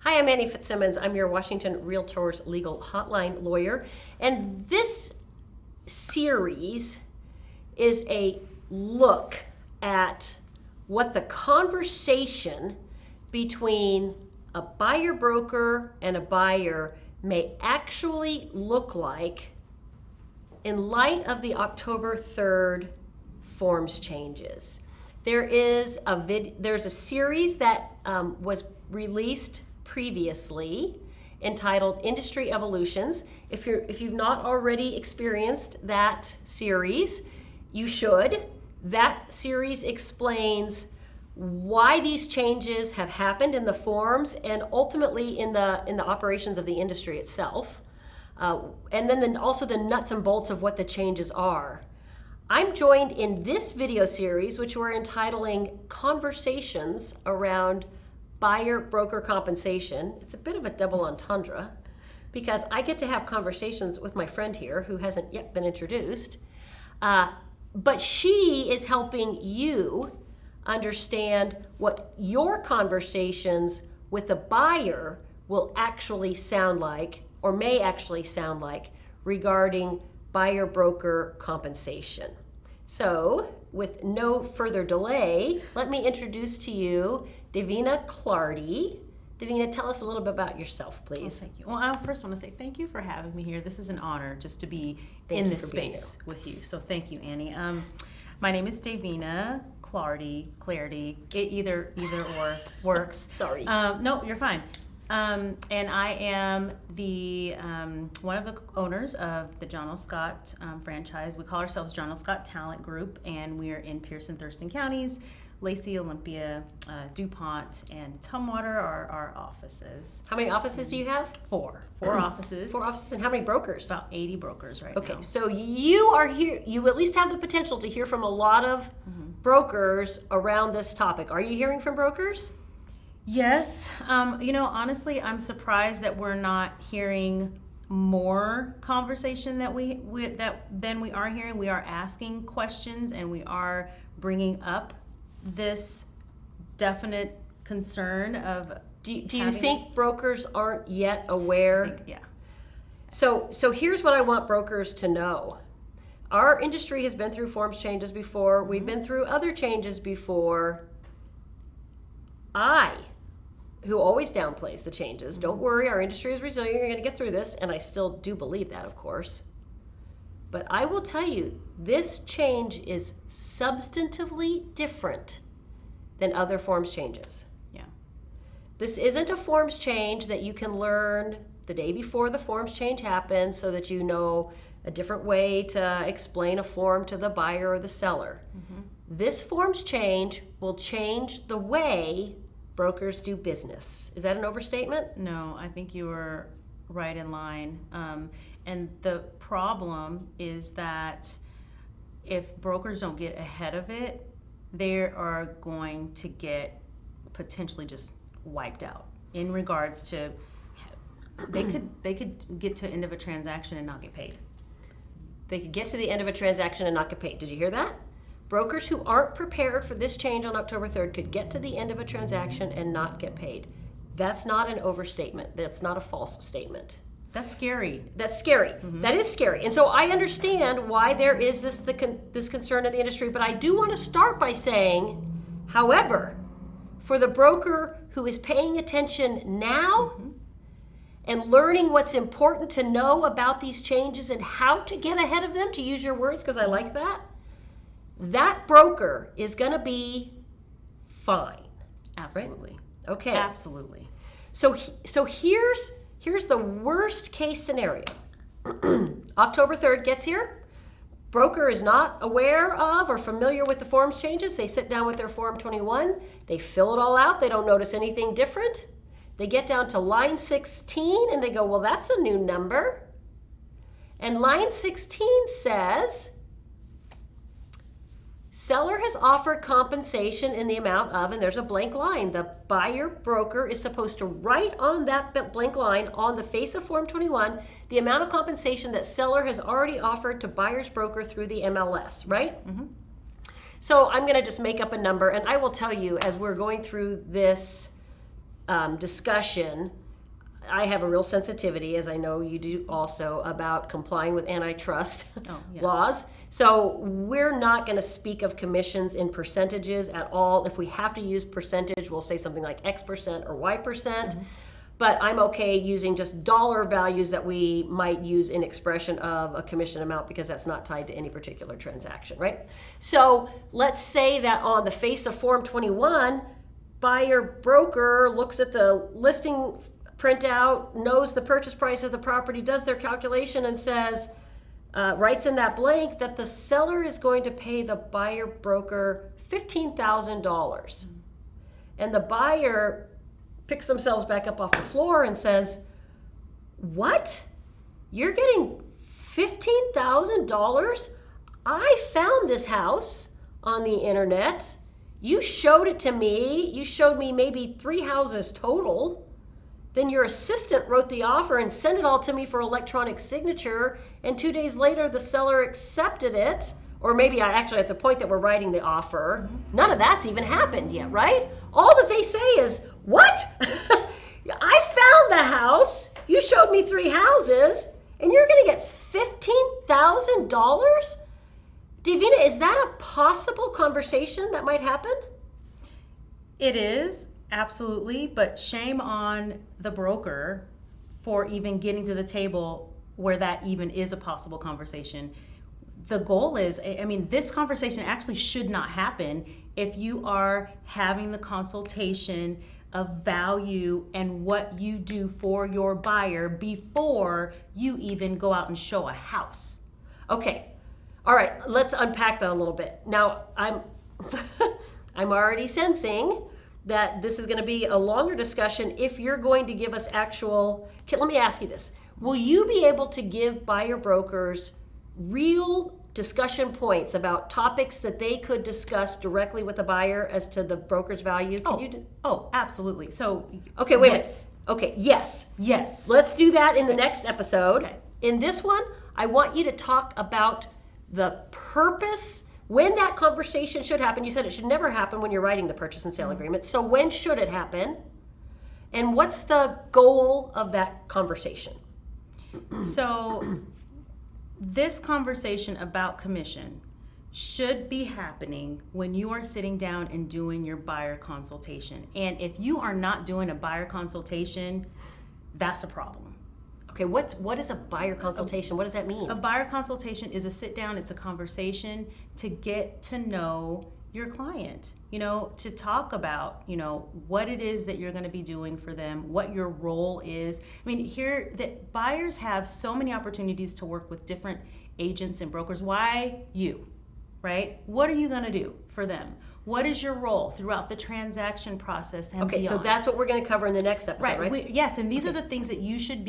Hi, I'm Annie Fitzimmons. I'm your Washington REALTORS legal hotline lawyer. And this series is a look at what the conversation between a buyer broker and a buyer may actually look like in light of the October 3rd forms changes. There's a series that was released previously entitled Industry Evolutions. If you've not already experienced that series, you should. That series explains why these changes have happened in the forms and ultimately in the operations of the industry itself. And then also the nuts and bolts of what the changes are. I'm joined in this video series, which we're entitling Conversations Around Buyer-Broker Compensation. It's a bit of a double entendre because I get to have conversations with my friend here who hasn't yet been introduced, but she is helping you understand what your conversations with the buyer will actually sound like or may actually sound like regarding buyer-broker compensation. So, with no further delay, let me introduce to you Davina Clardy. Davina, tell us a little bit about yourself, please. Thank you. Well, I first want to say thank you for having me here. This is an honor just to be in this space with you. So thank you, Annie. My name is Davina Clardy. It either or works. Sorry. No, you're fine. And I am the one of the owners of the John L. Scott franchise. We call ourselves John L. Scott Talent Group, and we are in Pierce and Thurston counties. Lacey, Olympia, Dupont, and Tumwater are our offices. How many offices do you have? Four offices. 4 offices, and how many brokers? About 80 brokers right now. Okay, so you are here, you at least have the potential to hear from a lot of brokers around this topic. Are you hearing from brokers? Yes. Honestly, I'm surprised that we're not hearing more conversation than we are hearing. We are asking questions and we are bringing up this definite concern of do you think brokers aren't yet aware? Yeah. So here's what I want brokers to know. Our industry has been through forms changes before. We've been through other changes before. Who always downplays the changes. Don't worry, our industry is resilient. You're going to get through this, and I still do believe that, of course. But I will tell you, this change is substantively different than other forms changes. Yeah. This isn't a forms change that you can learn the day before the forms change happens so that you know a different way to explain a form to the buyer or the seller. This forms change will change the way brokers do business. Is that an overstatement? No, I think you were right in line. And the problem is that if brokers don't get ahead of it, they are going to get potentially just wiped out in regards to they could get to the end of a transaction and not get paid. They could get to the end of a transaction and not get paid. Did you hear that? Brokers who aren't prepared for this change on October 3rd could get to the end of a transaction and not get paid. That's not an overstatement. That's not a false statement. That's scary. That's scary. That is scary. And so I understand why there is this concern in the industry, but I do want to start by saying, however, for the broker who is paying attention now and learning what's important to know about these changes and how to get ahead of them, to use your words because I like that broker is going to be fine. Absolutely. Right? Okay. Absolutely. So here's the worst case scenario. October 3rd gets here. Broker is not aware of or familiar with the forms changes. They sit down with their Form 21. They fill it all out. They don't notice anything different. They get down to line 16 and they go, well, that's a new number. And line 16 says, seller has offered compensation in the amount of, and there's a blank line. The buyer broker is supposed to write on that blank line on the face of Form 21 the amount of compensation that seller has already offered to buyer's broker through the MLS, right? So I'm going to just make up a number, and I will tell you as we're going through this discussion, I have a real sensitivity, as I know you do also, about complying with antitrust laws. So we're not going to speak of commissions in percentages at all. If we have to use percentage, we'll say something like X percent or Y percent. But I'm okay using just dollar values that we might use in expression of a commission amount, because that's not tied to any particular transaction, right? So let's say that on the face of Form 21, buyer broker looks at the listing printout, knows the purchase price of the property, does their calculation, and says, writes in that blank that the seller is going to pay the buyer broker $15,000. And the buyer picks themselves back up off the floor and says, what? You're getting $15,000? I found this house on the internet. You showed it to me. You showed me maybe 3 houses total. Then your assistant wrote the offer and sent it all to me for electronic signature. And 2 days later, the seller accepted it. Or maybe I actually, at the point that we're writing the offer, none of that's even happened yet, right? All that they say is, what? I found the house. You showed me 3 houses, and you're going to get $15,000? Davina, is that a possible conversation that might happen? It is, absolutely, but shame on the broker for even getting to the table where that even is a possible conversation. The goal is, I mean, this conversation actually should not happen if you are having the consultation of value and what you do for your buyer before you even go out and show a house. Okay. All right, let's unpack that a little bit. Now, I'm already sensing that this is going to be a longer discussion if you're going to give us actual. Let me ask you this. Will you be able to give buyer brokers real discussion points about topics that they could discuss directly with the buyer as to the broker's value? Oh, absolutely. So, okay, wait yes. a minute. Okay, yes. Yes. Let's do that in the next episode. Okay. In this one, I want you to talk about the purpose, when that conversation should happen. You said it should never happen when you're writing the purchase and sale agreement. So when should it happen? And what's the goal of that conversation? So this conversation about commission should be happening when you are sitting down and doing your buyer consultation. And if you are not doing a buyer consultation, that's a problem. Okay, what is a buyer consultation? What does that mean? A buyer consultation is a sit down, it's a conversation to get to know your client, to talk about, what it is that you're going to be doing for them, what your role is. I mean, here that buyers have so many opportunities to work with different agents and brokers. Why you, right? What are you going to do for them? What is your role throughout the transaction process and beyond? So that's what we're going to cover in the next episode, right? Yes, and these are the things that you should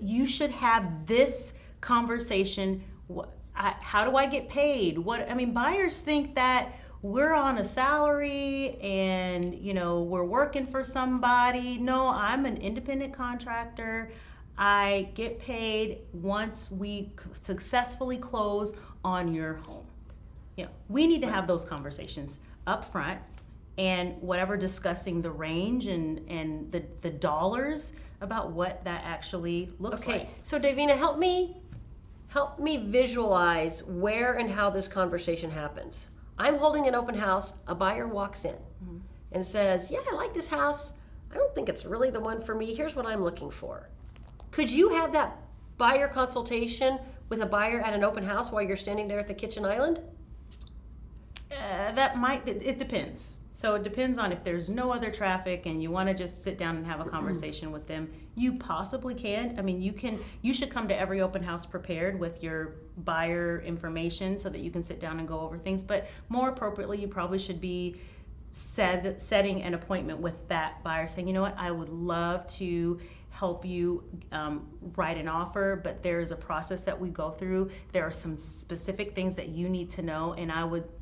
you should have this conversation. How do I get paid? Buyers think that we're on a salary and, we're working for somebody. No, I'm an independent contractor. I get paid once we successfully close on your home. We need to have those conversations up front, and whatever discussing the range and the dollars about what that actually looks like. Okay, so Davina, help me visualize where and how this conversation happens. I'm holding an open house, a buyer walks in and says, yeah, I like this house. I don't think it's really the one for me. Here's what I'm looking for. Could you have that buyer consultation with a buyer at an open house while you're standing there at the kitchen island? It depends. So it depends on if there's no other traffic and you want to just sit down and have a conversation with them. You possibly can. You should come to every open house prepared with your buyer information so that you can sit down and go over things. But more appropriately, you probably should be setting an appointment with that buyer, saying, you know what, I would love to help you write an offer, but there is a process that we go through. There are some specific things that you need to know, and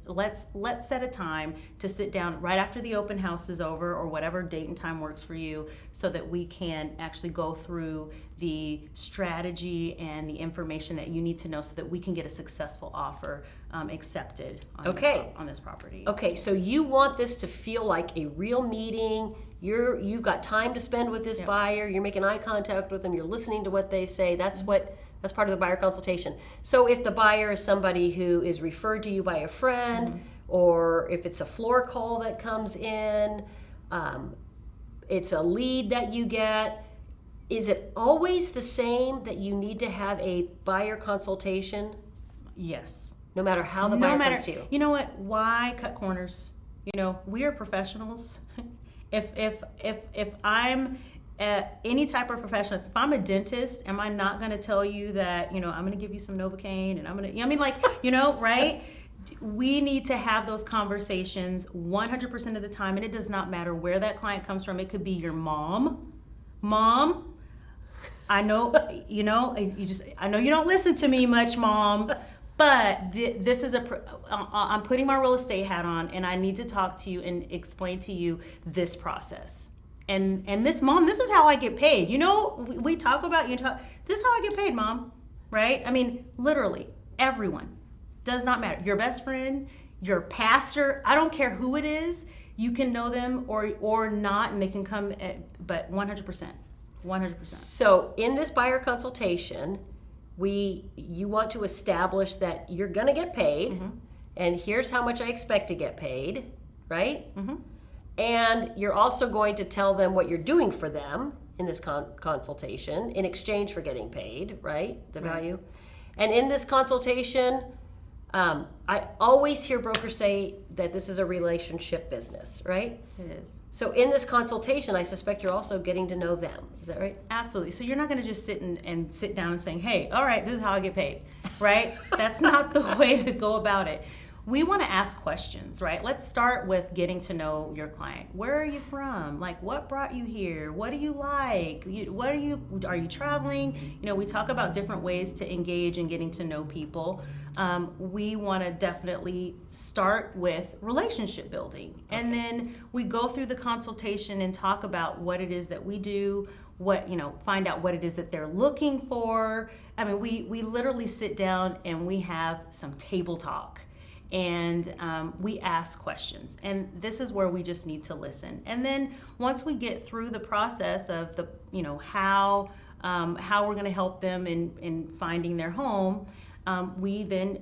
let's set a time to sit down right after the open house is over, or whatever date and time works for you, so that we can actually go through the strategy and the information that you need to know so that we can get a successful offer accepted on this property. Okay, so you want this to feel like a real meeting. You've got time to spend with this buyer. You're making eye contact with them. You're listening to what they say. That's part of the buyer consultation. So if the buyer is somebody who is referred to you by a friend, or if it's a floor call that comes in, it's a lead that you get, is it always the same that you need to have a buyer consultation? Yes. No matter how the buyer comes to you. You know what? Why cut corners? We are professionals. If I'm any type of professional, if I'm a dentist, am I not going to tell you that, I'm going to give you some Novocaine and I'm going to, right? We need to have those conversations 100% of the time, and it does not matter where that client comes from. It could be your mom. Mom, I know, I know you don't listen to me much, Mom, but this is I'm putting my real estate hat on, and I need to talk to you and explain to you this process. And this, Mom, this is how I get paid. We talk about, this is how I get paid, Mom, right? I mean, literally, everyone. Does not matter. Your best friend, your pastor, I don't care who it is, you can know them or not, and they can come, but 100%. 100%. So in this buyer consultation, you want to establish that you're going to get paid, and here's how much I expect to get paid, right? And you're also going to tell them what you're doing for them in this consultation in exchange for getting paid, right? The value. And in this consultation, I always hear brokers say that this is a relationship business, right? It is. So in this consultation, I suspect you're also getting to know them. Is that right? Absolutely. So you're not going to just sit down and saying, hey, all right, this is how I get paid, right? That's not the way to go about it. We want to ask questions, right? Let's start with getting to know your client. Where are you from? Like, what brought you here? What do you like? Are you traveling? We talk about different ways to engage in getting to know people. We want to definitely start with relationship building. And then we go through the consultation and talk about what it is that we do, find out what it is that they're looking for. I mean, we literally sit down and we have some table talk. And we ask questions, and this is where we just need to listen. And then once we get through the process of the, how we're going to help them in finding their home, we then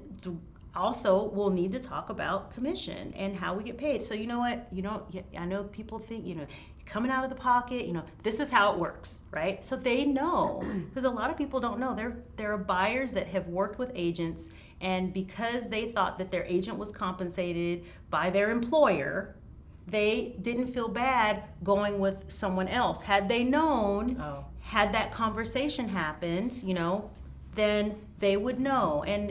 also will need to talk about commission and how we get paid. So I know people think coming out of the pocket, this is how it works, right? So they know, because a lot of people don't know. There are buyers that have worked with agents, and because they thought that their agent was compensated by their employer, they didn't feel bad going with someone else. Had they known, had that conversation happened, then they would know. And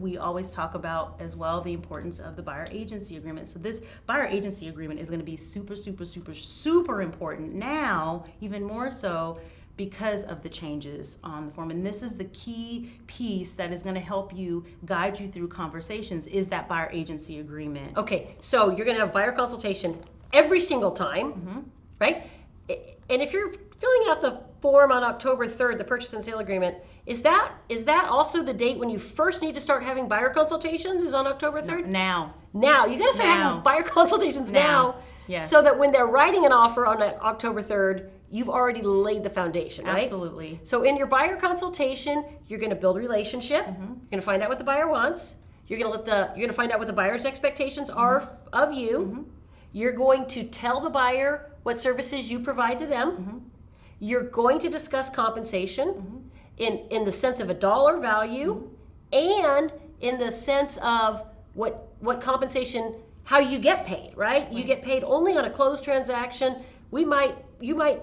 we always talk about as well the importance of the buyer agency agreement. So this buyer agency agreement is going to be super, super, super, super important now, even more so because of the changes on the form. And this is the key piece that is going to help you guide you through conversations, is that buyer agency agreement. Okay, so you're going to have buyer consultation every single time, right? And if you're filling out the form on October 3rd, the purchase and sale agreement, is that also the date when you first need to start having buyer consultations, is on October 3rd? Now. You got to start having buyer consultations now. Yes. So that when they're writing an offer on October 3rd, you've already laid the foundation, right? Absolutely. So in your buyer consultation, you're going to build a relationship. You're going to find out what the buyer wants. You're going to find out what the buyer's expectations are of you. You're going to tell the buyer what services you provide to them. You're going to discuss compensation in the sense of a dollar value and in the sense of what compensation, how you get paid, right? You get paid only on a closed transaction. You might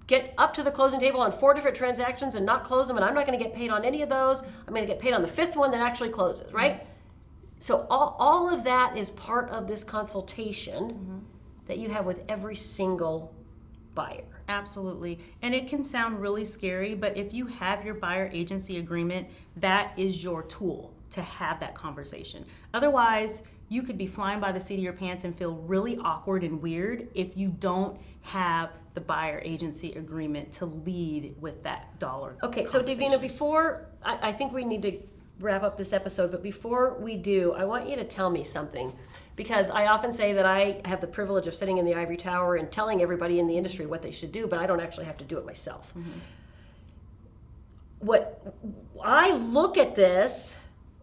get up to the closing table on 4 different transactions and not close them, and I'm not going to get paid on any of those. I'm going to get paid on the 5th one that actually closes, right? So all of that is part of this consultation that you have with every single buyer. Absolutely. And it can sound really scary, but if you have your buyer agency agreement, that is your tool to have that conversation. Otherwise, you could be flying by the seat of your pants and feel really awkward and weird if you don't have the buyer agency agreement to lead with that dollar. Okay, so Davina, before, I think we need to wrap up this episode, but before we do, I want you to tell me something, because I often say that I have the privilege of sitting in the ivory tower and telling everybody in the industry what they should do, but I don't actually have to do it myself. What I look at this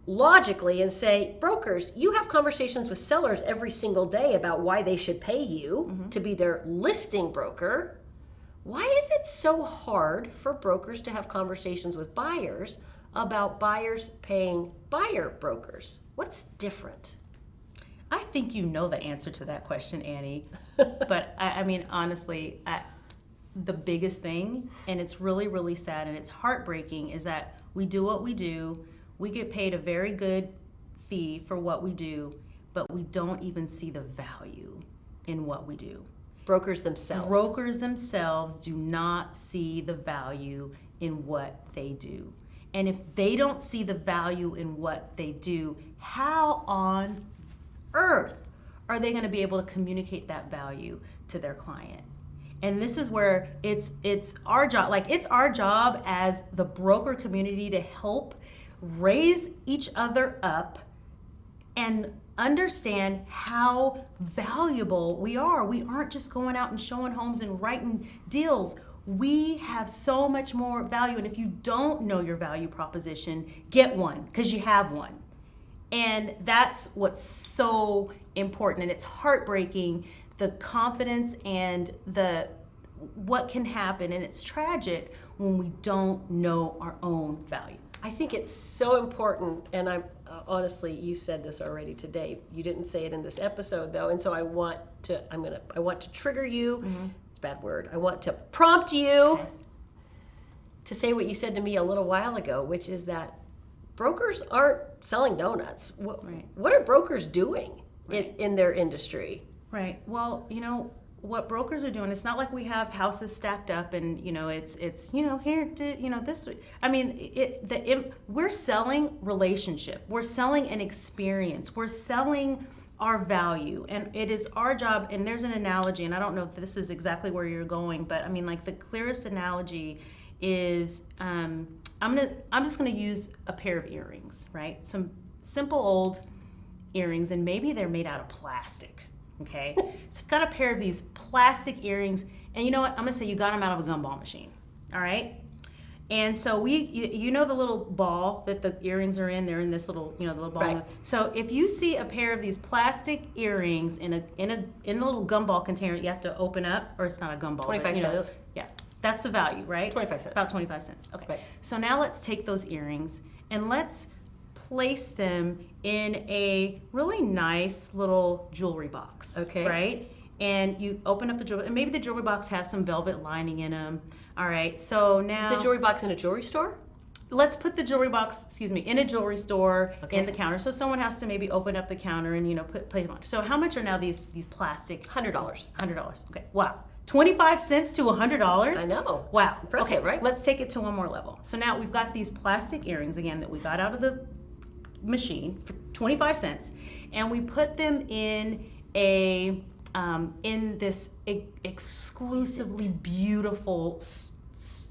logically and say, brokers, you have conversations with sellers every single day about why they should pay you to be their listing broker. Why is it so hard for brokers to have conversations with buyers about buyers paying buyer brokers? What's different? I think you know the answer to that question, Annie. But I mean, honestly, the biggest thing, and it's really, really sad and it's heartbreaking, is that we do what we do. We get paid a very good fee for what we do, but we don't even see the value in what we do. Brokers themselves. Brokers themselves do not see the value in what they do. And if they don't see the value in what they do, how on earth are they going to be able to communicate that value to their client? And this is where it's our job. Like, it's our job as the broker community to help raise each other up and understand how valuable we are. We aren't just going out and showing homes and writing deals. We have so much more value. And if you don't know your value proposition, get one, because you have one. And that's what's so important. And it's heartbreaking, the confidence and what can happen. And it's tragic when we don't know our own value. I think it's so important, and I'm honestly, you said this already today. You didn't say it in this episode, though, and so I want to trigger you. It's a bad word. I want to prompt you to say what you said to me a little while ago, which is that brokers aren't selling donuts. What are brokers doing in their industry? Right. Well, what brokers are doing, it's not like we have houses stacked up and it's here to this. I mean, we're selling relationship, we're selling an experience, we're selling our value, and it is our job. And there's an analogy, and I don't know if this is exactly where you're going, but I mean, like, the clearest analogy is I'm just gonna use a pair of earrings, right? Some simple old earrings, and maybe they're made out of plastic. Okay, so I've got a pair of these plastic earrings, and you know what? I'm gonna say you got them out of a gumball machine. All right, and so the little ball that the earrings are in. They're in this little, the little ball. Right. So if you see a pair of these plastic earrings in a little gumball container, you have to open up, or it's not a gumball. 25 cents. Yeah, that's the value, right? 25 cents. About 25 cents. Okay. Right. So now let's take those earrings and let's place them in a really nice little jewelry box. Okay. Right? And you open up the jewelry, and maybe the jewelry box has some velvet lining in them. All right. So now, is the jewelry box in a jewelry store? Let's put the jewelry box, in a jewelry store, in the counter. So someone has to maybe open up the counter and play them on. So how much are now these plastic? $100. $100. Okay. Wow. 25 cents to $100. I know. Wow. Impressive, okay. right? Let's take it to one more level. So now we've got these plastic earrings again that we got out of the machine for 25 cents, and we put them in this exclusively beautiful,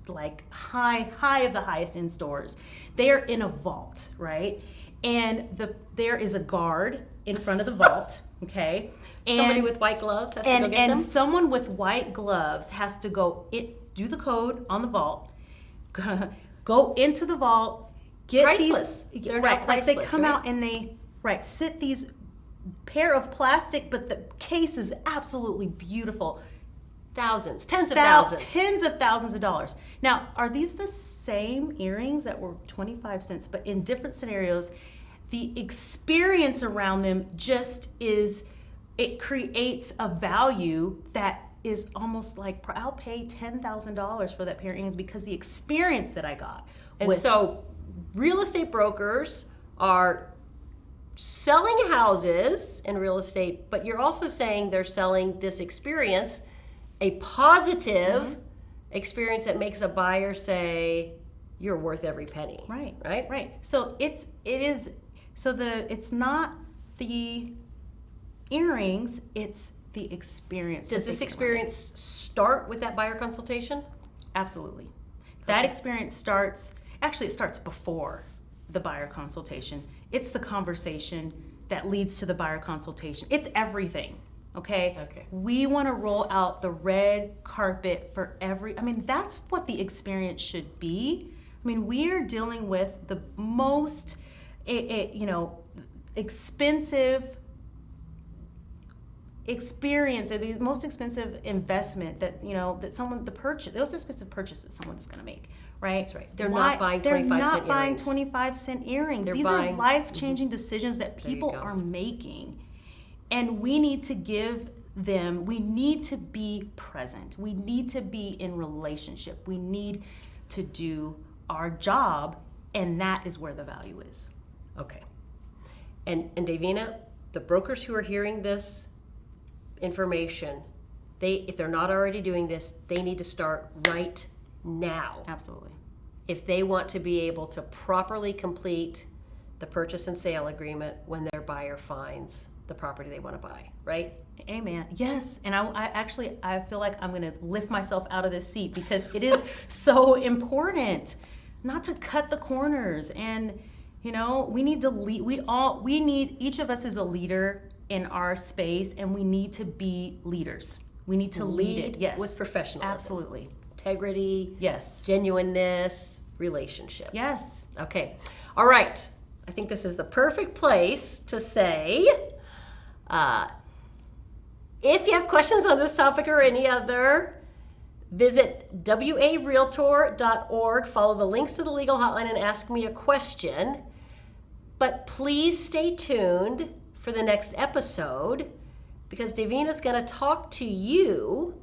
like high of the highest end stores. They are in a vault, right? And there is a guard in front of the vault. Okay. And somebody with white gloves has to go get them? And someone with white gloves has to go do the code on the vault, go into the vault, get priceless. these. They're right, not like priceless, they come right? out and they sit these pair of plastic, but the case is absolutely beautiful. Thousands, tens of thousands. Tens of thousands of dollars. Now, are these the same earrings that were 25 cents, but in different scenarios? The experience around them it creates a value that is almost like, I'll pay $10,000 for that pair of earrings because the experience that I got. And so real estate brokers are selling houses and real estate, but you're also saying they're selling this experience, a positive experience that makes a buyer say, you're worth every penny. Right. Right? Right. So it's not the earrings, it's the experience. Does this experience start with that buyer consultation? Absolutely. That experience starts before the buyer consultation. It's the conversation that leads to the buyer consultation. It's everything. Okay? We want to roll out the red carpet for that's what the experience should be. We are dealing with the most, expensive experience, or the most expensive investment that, the most expensive purchase that someone's going to make, right? That's right. They're not buying 25-cent earrings. They're not buying 25-cent earrings. These are life-changing decisions that people are making. And we need to we need to be present. We need to be in relationship. We need to do our job, and that is where the value is. Okay. And Davina, the brokers who are hearing this information, if they're not already doing this, they need to start right now. Absolutely. If they want to be able to properly complete the purchase and sale agreement when their buyer finds the property they want to buy, right? Amen. Yes. And I feel like I'm going to lift myself out of this seat, because it is so important not to cut the corners. And, we need to lead. Each of us is a leader in our space, and we need to be leaders. We need to lead it. Yes. With professionalism. Absolutely. Integrity. Yes. Genuineness. Relationship. Yes. Okay. All right. I think this is the perfect place to say, if you have questions on this topic or any other, visit warealtor.org, follow the links to the legal hotline, and ask me a question. But please stay tuned for the next episode, because Davina's going to talk to you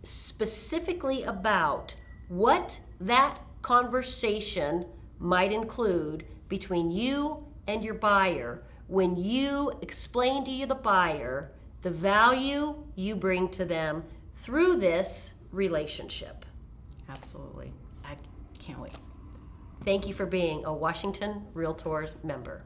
specifically about what that conversation might include between you and your buyer when you explain to the buyer the value you bring to them through this relationship. Absolutely. I can't wait. Thank you for being a Washington REALTORS member.